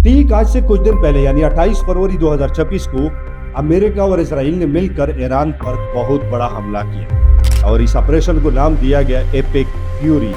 ठीक आज से कुछ दिन पहले यानी 28 फरवरी 2026 को अमेरिका और इसराइल ने मिलकर ईरान पर बहुत बड़ा हमला किया और इस ऑपरेशन को नाम दिया गया एपिक फ्यूरी,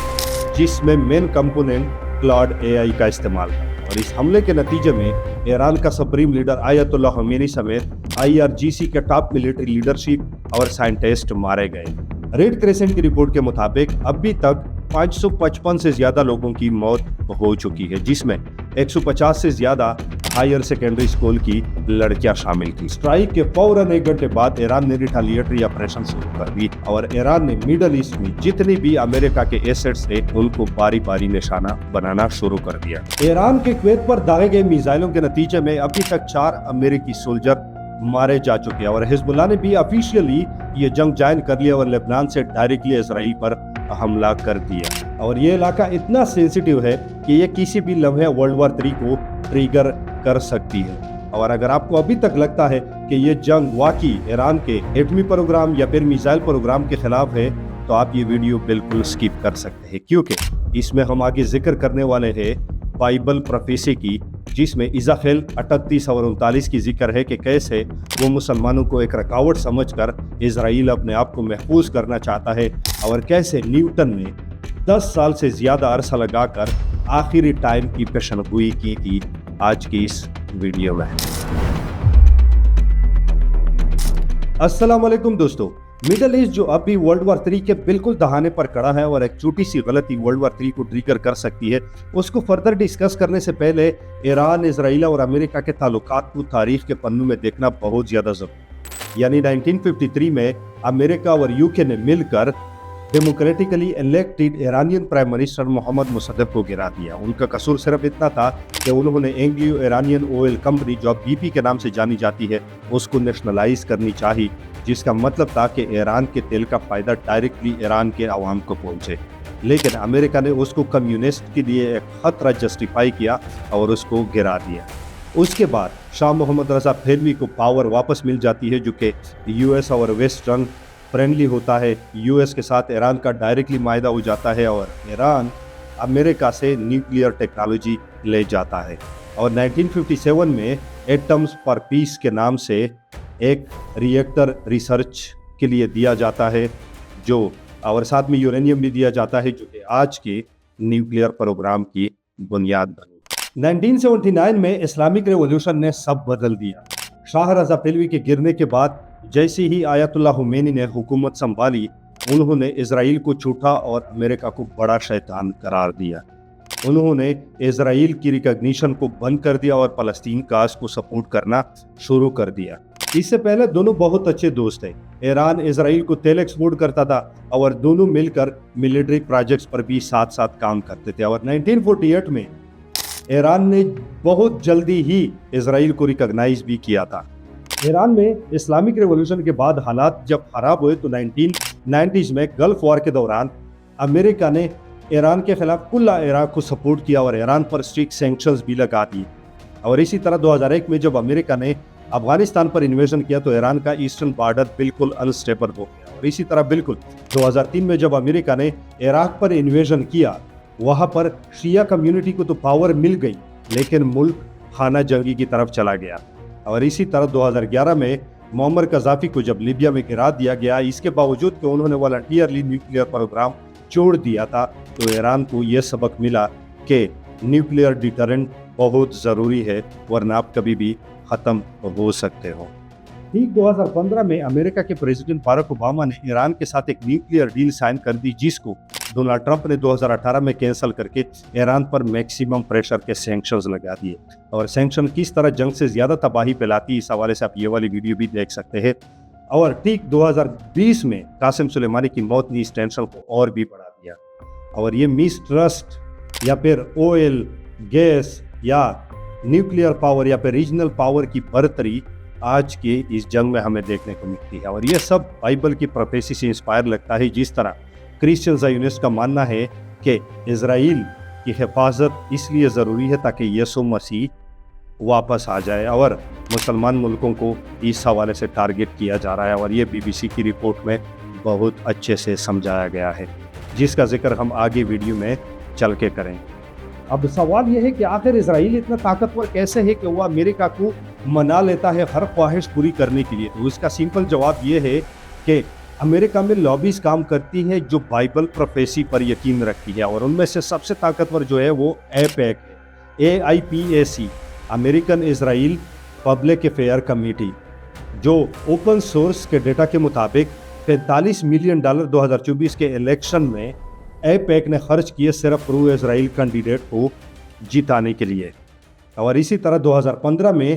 जिसमें मेन कंपोनेंट क्लाउड एआई का इस्तेमाल था। और इस हमले के नतीजे में ईरान का सुप्रीम लीडर आयतुल्लाह खमेनी समेत आईआरजीसी के टॉप मिलिट्री लीडरशिप और साइंटिस्ट मारे गए। रेड क्रेसेंट की रिपोर्ट के मुताबिक अभी तक 555 से ज्यादा लोगों की मौत हो चुकी है, जिसमें 150 से ज्यादा हायर सेकेंडरी स्कूल की लड़कियां शामिल थी। स्ट्राइक के फौरन 1 घंटे बाद ईरान ने रिटेलिएटरी ऑपरेशन शुरू कर दी और ईरान ने मिडल ईस्ट में जितनी भी अमेरिका के एसेट्स थे उनको बारी बारी निशाना बनाना शुरू कर दिया। ईरान के कुवैत पर दागे गए मिसाइलों के नतीजे में अभी तक 4 अमेरिकी सोल्जर मारे जा चुके हैं और हिजबुल्लाह ने भी ऑफिशियली ये जंग ज्वाइन कर लिया और लेबनान से डायरेक्टली इसराइल पर हमला कर दिया। और ये इलाका इतना सेंसिटिव है कि ये किसी भी लम्हे वर्ल्ड वॉर 3 को ट्रिगर कर सकती है। और अगर आपको अभी तक लगता है कि ये जंग वाकई ईरान के एटमी प्रोग्राम या फिर मिसाइल प्रोग्राम के खिलाफ है, तो आप ये वीडियो बिल्कुल स्किप कर सकते हैं, क्योंकि इसमें हम आगे जिक्र करने वाले हैं बाइबल प्रोफेसी की, जिसमें इज़ाखेल 38 और 39 की जिक्र है कि कैसे वो मुसलमानों को एक रुकावट समझकर इजराइल अपने आप को महफूज करना चाहता है और कैसे न्यूटन ने 10 साल से ज्यादा अरसा लगाकर आखिरी टाइम की पेशनगोई की थी आज की इस वीडियो में। अस्सलाम वालेकुम दोस्तों, मिडल ईस्ट जो अभी वर्ल्ड वॉर 3 के बिल्कुल दहाने पर खड़ा है और एक छोटी सी गलती वर्ल्ड वॉर 3 को ट्रिगर कर सकती है, उसको फर्दर डिस्कस करने से पहले ईरान, इजराइल और अमेरिका के ताल्लुकात को तारीख के पन्नों में देखना बहुत ज्यादा जरूरी। यानी 1953 में अमेरिका और यूके ने मिलकर democratically elected Iranian prime minister Mohammad Musharraf को गिरा दिया। उनका कसूर सिर्फ इतना था कि उन्होंने एंग्लियो ईरानियन ऑयल कंपनी जो अब बीपी के नाम से जानी जाती है उसको नेशनलाइज करनी चाहिए, जिसका मतलब था कि ईरान के तेल का फायदा डायरेक्टली ईरान के अवाम को पहुंचे। लेकिन अमेरिका ने उसको कम्युनिस्ट के लिए एक खतरा जस्टिफाई किया और उसको गिरा दिया। उसके बाद शाह मोहम्मद रजा पहलवी को पावर वापस मिल जाती है, जो कि यूएस और वेस्टर्न फ्रेंडली होता है। यूएस के साथ ईरान का डायरेक्टली मायदा हो जाता है और ईरान अमेरिका से न्यूक्लियर टेक्नोलॉजी ले जाता है। और 1957 में एटम्स फॉर पीस के नाम से एक रिएक्टर रिसर्च के लिए दिया जाता है, जो और साथ में यूरेनियम भी दिया जाता है, जो कि आज के न्यूक्लियर प्रोग्राम की बुनियाद बनी। 1979 में इस्लामिक रेवोल्यूशन ने सब बदल दिया। शाह रजा पहलवी के गिरने के बाद जैसे ही आयतुल्लाह खमेनी ने हुकूमत संभाली, उन्होंने इजराइल को झूठा और अमेरिका को बड़ा शैतान करार दिया। उन्होंने इजराइल की रिकॉग्निशन को बंद कर दिया और फ़लस्तीन काज को सपोर्ट करना शुरू कर दिया। इससे पहले दोनों बहुत अच्छे दोस्त थे। ईरान इजराइल को तेल एक्सपोर्ट करता था और दोनों मिलकर मिलिट्री प्रोजेक्ट्स पर भी साथ साथ काम करते थे। और 1948 में ईरान ने बहुत जल्दी ही इजराइल को रिकॉग्नाइज भी किया था। ईरान में इस्लामिक रेवोल्यूशन के बाद हालात जब खराब हुए तो 1990s में गल्फ वॉर के दौरान अमेरिका ने ईरान के खिलाफ कुल्ला इराक को सपोर्ट किया और ईरान पर स्ट्रिक्ट सैंक्शंस भी लगा दिए। और इसी तरह 2001 में जब अमेरिका ने अफगानिस्तान पर इन्वेजन किया तो ईरान का ईस्टर्न बॉर्डर बिल्कुल अनस्टेबल हो गया। और इसी तरह बिल्कुल 2003 में जब अमेरिका ने इराक पर इन्वेजन किया, वहाँ पर शिया कम्युनिटी को तो पावर मिल गई, लेकिन मुल्क खाना जंगी की तरफ चला गया। और इसी तरह 2011 में मुअम्मर कज़ाफी को जब लीबिया में गिरा दिया गया, इसके बावजूद कि उन्होंने वॉलंटियरली न्यूक्लियर प्रोग्राम छोड़ दिया था, तो ईरान को यह सबक मिला कि न्यूक्लियर डिटरेंट बहुत ज़रूरी है, वरना आप कभी भी ख़त्म हो सकते हो। ठीक 2015 में अमेरिका के प्रेसिडेंट बाराक ओबामा ने ईरान के साथ एक न्यूक्लियर डील साइन कर दी, जिसको डोनाल्ड ट्रंप ने 2018 में कैंसिल करके ईरान पर मैक्सिमम प्रेशर के सैंक्शंस लगा दिए। और सैंक्शन किस तरह जंग से ज़्यादा तबाही फैलाती, इस हवाले से आप ये वाली वीडियो भी देख सकते हैं। और ठीक 2020 में कासिम सुलेमानी की मौत ने इस टेंशन को और भी बढ़ा दिया। और ये मिसट्रस्ट या फिर ऑयल, गैस या न्यूक्लियर पावर या फिर रीजनल पावर की बरतरी आज के इस जंग में हमें देखने को मिलती है। और ये सब बाइबल की प्रोफेसी से इंस्पायर लगता है, जिस तरह क्रिश्चियन ज़ायोनिस्ट का मानना है कि इजराइल की हिफाजत इसलिए ज़रूरी है ताकि यीशु मसीह वापस आ जाए, और मुसलमान मुल्कों को इस हवाले से टारगेट किया जा रहा है। और ये BBC की रिपोर्ट में बहुत अच्छे से समझाया गया है, जिसका जिक्र हम आगे वीडियो में चल के करें। اب سوال یہ ہے کہ آخر اسرائیل اتنا طاقتور کیسے ہے کہ وہ امریکہ کو منا لیتا ہے ہر خواہش پوری کرنے کے لیے؟ تو اس کا سمپل جواب یہ ہے کہ امریکہ میں لابیز کام کرتی ہیں جو بائبل پروفیسی پر یقین رکھتی ہے، اور ان میں سے سب سے طاقتور جو ہے وہ AIPAC ہے، AIPAC، امریکن اسرائیل پبلک افیئر کمیٹی، جو اوپن سورس کے ڈیٹا کے مطابق $45 ملین 2024 کے الیکشن میں AIPAC نے خرچ کیے صرف پرو اسرائیل کینڈیڈیٹ کو جتانے کے لیے۔ اور اسی طرح 2015 میں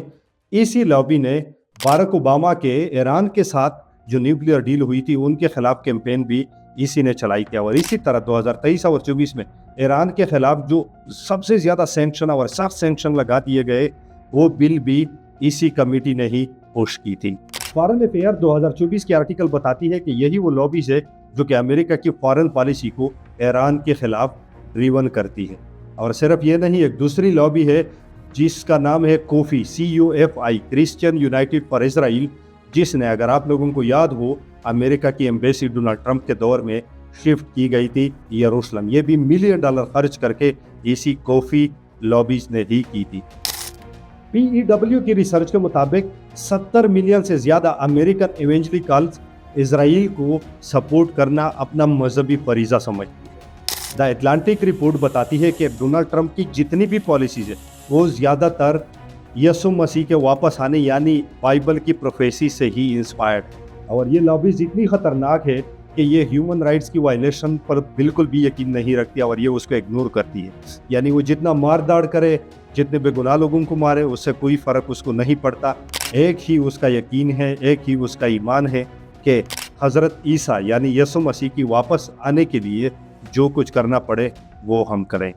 اسی لابی نے باراک اوباما کے ایران کے ساتھ جو نیوکلیئر ڈیل ہوئی تھی ان کے خلاف کیمپین بھی اسی نے چلائی تھی، اور اسی طرح 2023 اور 24 میں ایران کے خلاف جو سب سے زیادہ سینکشن اور سخت سینکشن لگا دیے گئے وہ بل بھی اسی کمیٹی نے ہی پوش کی تھی۔ فارن افیئر 2024 کی آرٹیکل بتاتی ہے کہ یہی وہ لابیز ہے جو کہ امریکہ کی فارن پالیسی کو ایران کے خلاف ڈریون کرتی ہے۔ اور صرف یہ نہیں، ایک دوسری لابی ہے جس کا نام ہے کوفی، CUFI، کرسچین یونائٹڈ فار اسرائیل، جس نے، اگر آپ لوگوں کو یاد ہو، امریکہ کی ایمبیسی ڈونلڈ ٹرمپ کے دور میں شفٹ کی گئی تھی یروشلم۔ یہ بھی $1 ملین خرچ کر کے اسی کوفی لابیز نے ہی کی تھی۔ PEW کی ریسرچ کے مطابق 70 ملین سے زیادہ امریکن ایونجلیکلز اسرائیل کو سپورٹ کرنا اپنا مذہبی فریضہ سمجھتی ہے۔ دا اٹلانٹک رپورٹ بتاتی ہے کہ ڈونلڈ ٹرمپ کی جتنی بھی پالیسیز ہیں وہ زیادہ تر یسوع مسیح کے واپس آنے یعنی بائبل کی پروفیسی سے ہی انسپائرڈ ہے، اور یہ لابیز اتنی خطرناک ہے کہ یہ ہیومن رائٹس کی وائلیشن پر بالکل بھی یقین نہیں رکھتی اور یہ اس کو اگنور کرتی ہے۔ یعنی وہ جتنا مار داڑ کرے، جتنے بے گناہ لوگوں کو مارے، اس سے کوئی فرق اس کو نہیں پڑتا۔ ایک ہی اس کا یقین ہے، ایک ہی اس کا ایمان ہے کہ حضرت عیسیٰ یعنی یسوع مسیح کی واپس آنے کے لیے جو کچھ کرنا پڑے وہ ہم کریں۔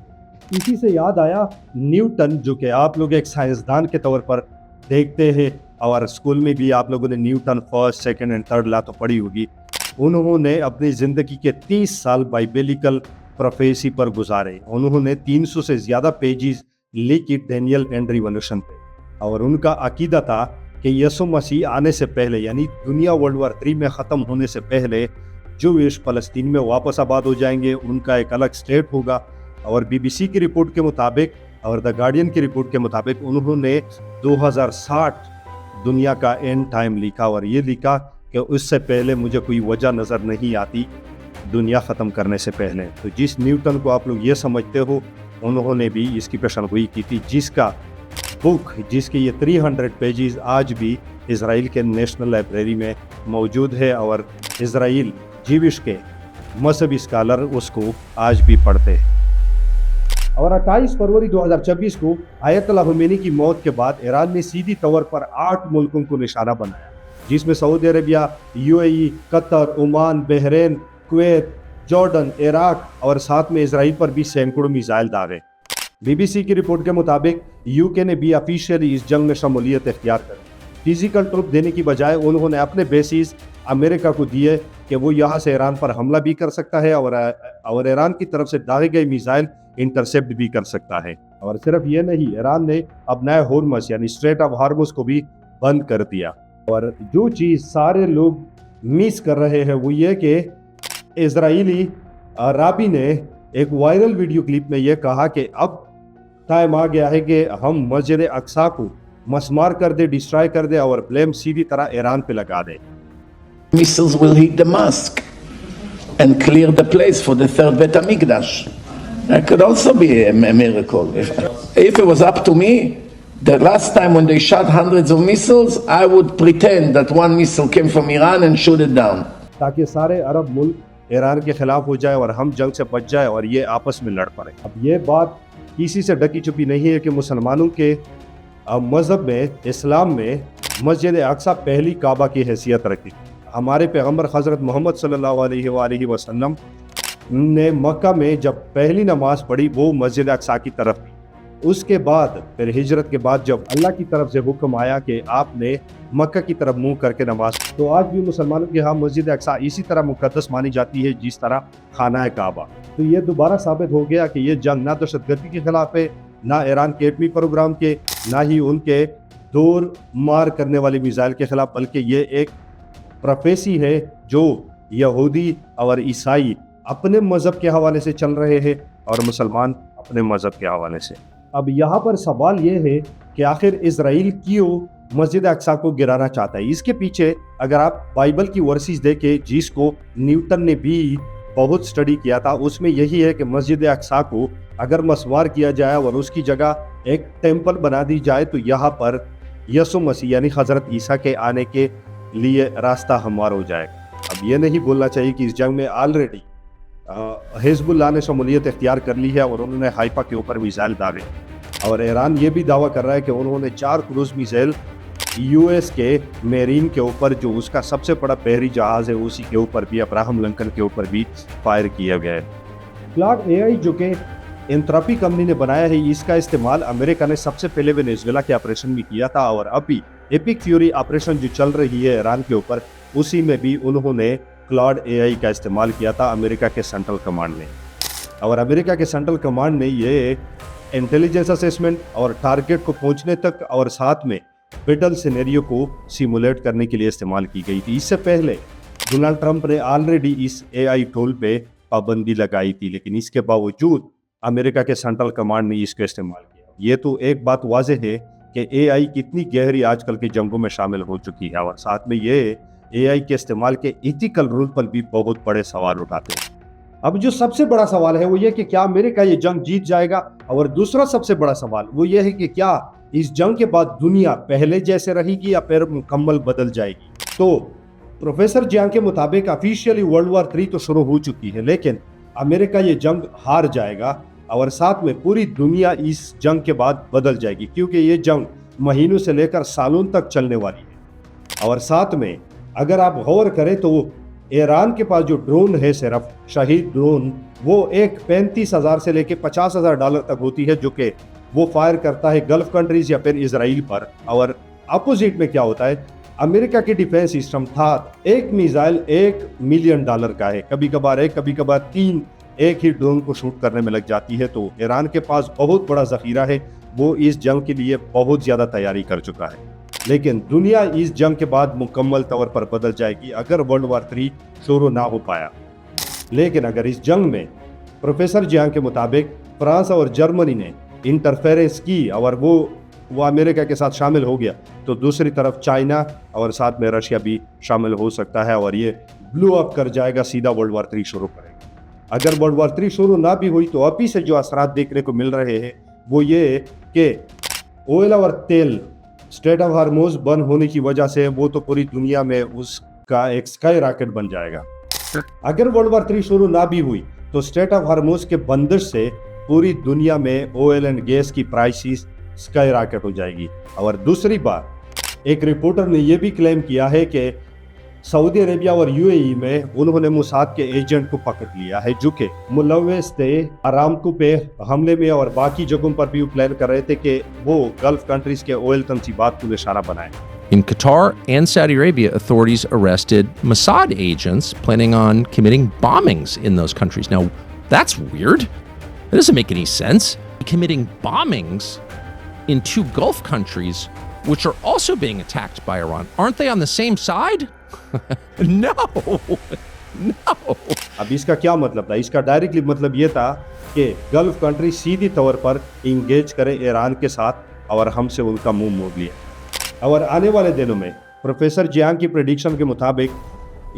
اسی سے یاد آیا نیوٹن، جو کہ آپ لوگ ایک سائنسدان کے طور پر دیکھتے ہیں اور اسکول میں بھی آپ لوگوں نے Newton first, second and third law تو پڑھی ہوگی۔ انہوں نے اپنی زندگی کے 30 سال بائبلیکل پروفیسی پر گزارے۔ انہوں نے 300 سے زیادہ پیجز لکھی ڈینیل اینڈ ریولوشن پہ، اور ان کا عقیدہ تھا کہ یسوع مسیح آنے سے پہلے یعنی دنیا ورلڈ وار 3 میں ختم ہونے سے پہلے جویش فلسطین میں واپس آباد ہو جائیں گے، ان کا ایک الگ اسٹیٹ ہوگا۔ اور BBC کی رپورٹ کے مطابق اور دا گارڈین کی رپورٹ کے مطابق انہوں نے 2060 دنیا کا اینڈ ٹائم لکھا، اور یہ لکھا کہ اس سے پہلے مجھے کوئی وجہ نظر نہیں آتی دنیا ختم کرنے سے پہلے۔ تو جس نیوٹن کو آپ لوگ یہ سمجھتے ہو، انہوں نے بھی اس کی پیشن گوئی کی تھی، جس کا بک، جس کے یہ 300 پیجز آج بھی اسرائیل کے نیشنل لائبریری میں موجود ہے، اور اسرائیل جیوش کے مذہبی اسکالر اس کو آج بھی پڑھتے ہیں۔ اور 28 فروری 2024 کو آیت اللہ خمینی کی موت کے بعد ایران نے سیدھی طور پر 8 ملکوں کو نشانہ بنایا، جس میں Saudi Arabia, UAE، Qatar, Oman, Bahrain, Kuwait, Jordan, Iraq, اور ساتھ میں اسرائیل پر بھی سینکڑوں میزائل داغے۔ BBC کی رپورٹ کے مطابق UK نے بھی آفیشیلی اس جنگ میں شمولیت اختیار کر فزیکل ٹروپ دینے کی بجائے انہوں نے اپنے بیسز امریکہ کو دیے کہ وہ یہاں سے ایران پر حملہ بھی کر سکتا ہے اور ایران کی طرف سے داغے گئے میزائل انٹرسیپٹ بھی کر سکتا ہے۔ اور صرف یہ نہیں، ایران نے اب نئے ہورمز یعنی اسٹریٹ آف ہارمز کو بھی بند کر دیا۔ اور جو چیز سارے لوگ مس کر رہے ہیں وہ یہ کہ اسرائیلی رابی نے ایک وائرل ویڈیو کلپ میں یہ کہا کہ اب ٹائم آ گیا ہے کہ ہم مسجد اقصی کو مسمار کر دے، ڈسٹرائے کر دے، اور بلیم سیدھی طرح ایران پہ لگا دے۔ Missiles will hit the mosque and clear the place for the third Bet HaMikdash. That could also be a miracle. If it was up to me, the last time when they shot hundreds of missiles, I would pretend that one missile came from Iran and shoot it down. تاکہ سارے عرب ملک ایران کے خلاف ہو جائے اور ہم جنگ سے بچ جائے اور یہ آپس میں لڑ پڑے۔ اب یہ بات کسی سے ڈکی چھپی نہیں ہے کہ مسلمانوں کے مذہب میں، اسلام میں، مسجد اقصی پہلی کعبہ کی حیثیت رکھتی۔ ہمارے پیغمبر حضرت محمد صلی اللہ علیہ وآلہ وسلم نے مکہ میں جب پہلی نماز پڑھی وہ مسجد اقصی کی طرف تھی۔ اس کے بعد پھر ہجرت کے بعد جب اللہ کی طرف سے حکم آیا کہ آپ نے مکہ کی طرف منہ کر کے نماز، تو آج بھی مسلمانوں کے ہاں مسجد اقصی اسی طرح مقدس مانی جاتی ہے جس طرح خانہ کعبہ۔ تو یہ دوبارہ ثابت ہو گیا کہ یہ جنگ نہ دہشت گردی کے خلاف ہے، نہ ایران کے ایٹمی پروگرام کے، نہ ہی ان کے دور مار کرنے والی میزائل کے خلاف، بلکہ یہ ایک پروفیسی ہے جو یہودی اور عیسائی اپنے مذہب کے حوالے سے چل رہے ہیں اور مسلمان अपने मज़हब के हवाले से। अब यहाँ पर सवाल ये है कि आखिर इजराइल क्यों मस्जिद अक्सा को गिराना चाहता है। इसके पीछे अगर आप बाइबल की वर्सेस देखें, जिसको न्यूटन ने भी बहुत स्टडी किया था, उसमें यही है कि मस्जिद अक्सा को अगर मसवार किया जाए और उसकी जगह एक टेम्पल बना दी जाए तो यहाँ पर यसु मसीह यानी हज़रत ईसा के आने के लिए रास्ता हमवार हो जाएगा। अब ये नहीं बोलना चाहिए कि इस जंग में ऑलरेडी हिजबुल्लाह ने शमूलियत इख्तियार कर ली है और उन्होंने हाइफा के ऊपर मिसाइल दागे, और ईरान ये भी दावा कर रहा है कि उन्होंने 4 क्रूज मिसाइल यूएस के मेरीन के ऊपर, जो उसका सबसे बड़ा बहरी जहाज़ है, उसी के ऊपर भी, अब्राहम लिंकन के ऊपर भी फायर किया गया है। क्लाउड एआई जो कि एंथ्रोपी कंपनी ने बनाया है, इसका इस्तेमाल अमेरिका ने सबसे पहले वेनेजुएला के ऑपरेशन में किया था, और अभी एपिक फ्यूरी ऑपरेशन जो चल रही है ईरान के ऊपर, उसी में भी उन्होंने क्लाउड एआई का इस्तेमाल किया था अमेरिका के सेंट्रल कमांड ने। और अमेरिका के सेंट्रल कमांड ने ये इंटेलिजेंस असेसमेंट और टारगेट को पहुंचने तक और साथ में बैटल सिनेरियो को सिमुलेट करने के लिए इस्तेमाल की गई थी। इससे पहले डोनाल्ड ट्रंप ने ऑलरेडी इस एआई टूल पे पाबंदी लगाई थी, लेकिन इसके बावजूद अमेरिका के सेंट्रल कमांड ने इसका इस्तेमाल किया। ये तो एक बात वाज़ेह है कि एआई कितनी गहरी आजकल के जंगों में शामिल हो चुकी है, और साथ में ये एआई के इस्तेमाल के एथिकल रूल पर भी बहुत बड़े सवाल उठाते हैं। अब जो सबसे बड़ा सवाल है वो ये कि क्या अमेरिका ये जंग जीत जाएगा, और दूसरा सबसे बड़ा सवाल वो ये है कि क्या इस जंग के बाद दुनिया पहले जैसे रहेगी या फिर मुकम्मल बदल जाएगी। तो प्रोफेसर जियांग के मुताबिक ऑफिशियली वर्ल्ड वॉर 3 तो शुरू हो चुकी है, लेकिन अमेरिका ये जंग हार जाएगा और साथ में पूरी दुनिया इस जंग के बाद बदल जाएगी, क्योंकि ये जंग महीनों से लेकर सालों तक चलने वाली है। और साथ में अगर आप गौर करें तो ईरान के पास जो ड्रोन है, सिर्फ शहीद ड्रोन, वो एक 35,000 से लेके $50,000 तक होती है, जो कि वो फायर करता है गल्फ कंट्रीज या फिर इजराइल पर। और अपोजिट में क्या होता है, अमेरिका की डिफेंस सिस्टम था एक मिसाइल $1 मिलियन का है, कभी कभार 1 कभी कभार 3 एक ही ड्रोन को शूट करने में लग जाती है। तो ईरान के पास बहुत बड़ा जखीरा है, वो इस जंग के लिए बहुत ज़्यादा तैयारी कर चुका है। लेकिन दुनिया इस जंग के बाद मुकम्मल तौर पर बदल जाएगी अगर वर्ल्ड वॉर 3 शुरू ना हो पाया। लेकिन अगर इस जंग में प्रोफेसर जियांग के मुताबिक फ्रांस और जर्मनी ने इंटरफेरेंस की और वो अमेरिका के साथ शामिल हो गया, तो दूसरी तरफ चाइना और साथ में रशिया भी शामिल हो सकता है, और ये ब्लू अप कर जाएगा, सीधा वर्ल्ड वॉर 3 शुरू करेगा। अगर वर्ल्ड वॉर 3 शुरू ना भी हुई तो अभी से जो असरात देखने को मिल रहे हैं वो ये कि ऑयल और तेल स्ट्रेट ऑफ हार्मोज बंद होने की वजह से वो तो पूरी दुनिया में उसका एक स्काई रॉकेट बन जाएगा। अगर वर्ल्ड वॉर 3 शुरू ना भी हुई तो स्ट्रेट ऑफ हार्मोज के बंदिश से पूरी दुनिया में ऑयल एंड गैस की प्राइसेस स्काई रॉकेट हो जाएगी। और दूसरी बात, एक रिपोर्टर ने यह भी क्लेम किया है कि सऊदी अरेबिया और यूएई में उन्होंने मोसाद के एजेंट को पकड़ लिया है, जो कि मुलव्वस थे अरामको पे हमले में, और बाकी जगहों पर भी प्लान कर रहे थे कि वो गल्फ कंट्रीज के ऑयल तंसीबात को निशाना बनाए। In Qatar and Saudi Arabia, authorities arrested Mossad agents planning on committing bombings in those countries. Now, that's weird. That doesn't make any sense. Committing bombings in 2 Gulf countries, which are also being attacked by Iran. Aren't they on the same side? No. अब इसका क्या मतलब था? इसका directly मतलब ये था कि गल्फ कंट्री सीधी तौर पर इंगेज करे ईरान के साथ और हमसे उनका मुंह मोड़ लिया। और आने वाले दिनों में प्रोफेसर जियांग की प्रेडिक्शन के मुताबिक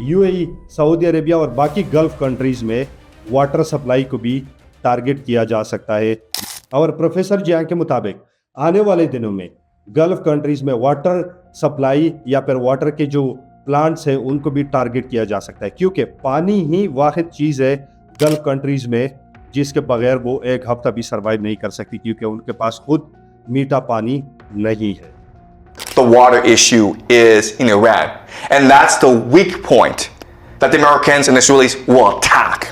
यूएई, सऊदी अरेबिया और बाकी गल्फ कंट्रीज में वाटर सप्लाई को भी टारगेट किया जा सकता है। और प्रोफेसर जियांग के मुताबिक आने वाले दिनों में गल्फ कंट्रीज में वाटर सप्लाई या फिर वाटर के जो प्लांट्स हैं उनको भी टारगेट किया जा सकता है, क्योंकि पानी ही वाहिद चीज़ है गल्फ कंट्रीज में जिसके बगैर वो एक हफ्ता भी सर्वाइव नहीं कर सकती, क्योंकि उनके पास खुद मीठा पानी नहीं है। The water issue is in Iran, and that's the weak point that the Americans and Israelis will attack.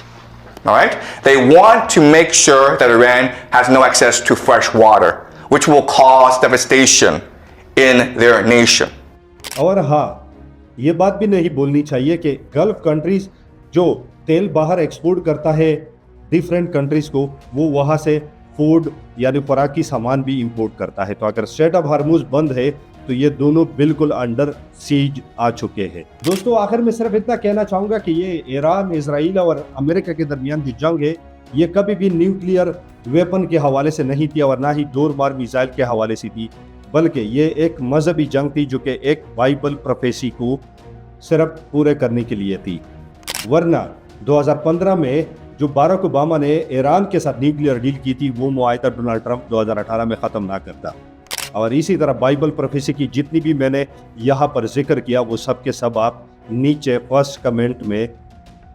All right? They want to make sure that Iran has no access to fresh water, which will cause devastation in their nation. और हाँ, ये बात भी नहीं बोलनी चाहिए कि gulf countries जो तेल बाहर एक्सपोर्ट करता है डिफरेंट कंट्रीज को, वो वहाँ से फूड यानी खुराकी सामान भी इंपोर्ट करता है। तो अगर स्ट्रेट ऑफ हार्मूज बंद है तो ये दोनों बिल्कुल अंडर सीज आ चुके हैं। दोस्तों, आखिर में सिर्फ इतना कहना चाहूँगा कि ये ईरान, इजराइल और अमेरिका के दरमियान जो जंग है ये कभी भी न्यूक्लियर वेपन के हवाले से नहीं थी और ना ही दौर मार मिसाइल के हवाले से थी, बल्कि ये एक मजहबी जंग थी जो कि एक बाइबल प्रोफेसी को सिर्फ पूरे करने के लिए थी। वरना 2015 में जो बाराक ओबामा ने ईरान के साथ न्यूक्लियर डील की थी वो मुआहदा डोनाल्ड ट्रंप 2018 में ख़त्म ना करता। और इसी तरह बाइबल प्रोफेसी की जितनी भी मैंने यहाँ पर जिक्र किया वो सब के सब आप नीचे फर्स्ट कमेंट में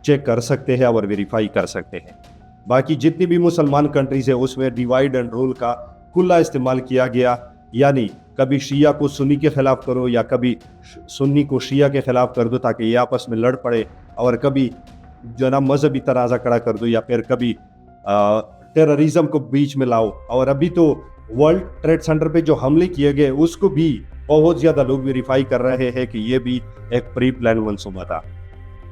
चेक कर सकते हैं और वेरीफाई कर सकते हैं। बाकी जितनी भी मुसलमान कंट्रीज़ है उसमें डिवाइड एंड रूल का खुला इस्तेमाल किया गया, यानी कभी शिया को सुन्नी के ख़िलाफ़ करो या कभी सुन्नी को शिया के ख़िलाफ़ कर दो ताकि ये आपस में लड़ पड़े, और कभी जो ना मजहबी तनाज़ा खड़ा कर दो, या फिर कभी टेररिज्म को बीच में लाओ। और अभी तो वर्ल्ड ट्रेड सेंटर पे जो हमले किए गए उसको भी बहुत ज़्यादा लोग वेरीफाई कर रहे हैं कि ये भी एक प्री प्लान मंसूबा था।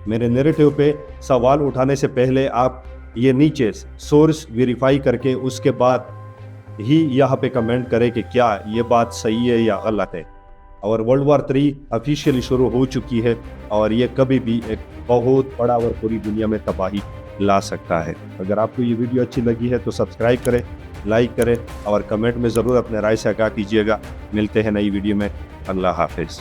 मेरे नैरेटिव पे सवाल उठाने से पहले आप ये नीचे सोर्स वेरीफाई करके उसके बाद ही यहाँ पे कमेंट करें कि क्या ये बात सही है या गलत है। और वर्ल्ड वार 3 ऑफिशियली शुरू हो चुकी है और ये कभी भी एक बहुत बड़ा और पूरी दुनिया में तबाही ला सकता है। अगर आपको ये वीडियो अच्छी लगी है तो सब्सक्राइब करें, लाइक करें और कमेंट में ज़रूर अपने राय से आगाह कीजिएगा। मिलते हैं नई वीडियो में। अल्लाह हाफिज़।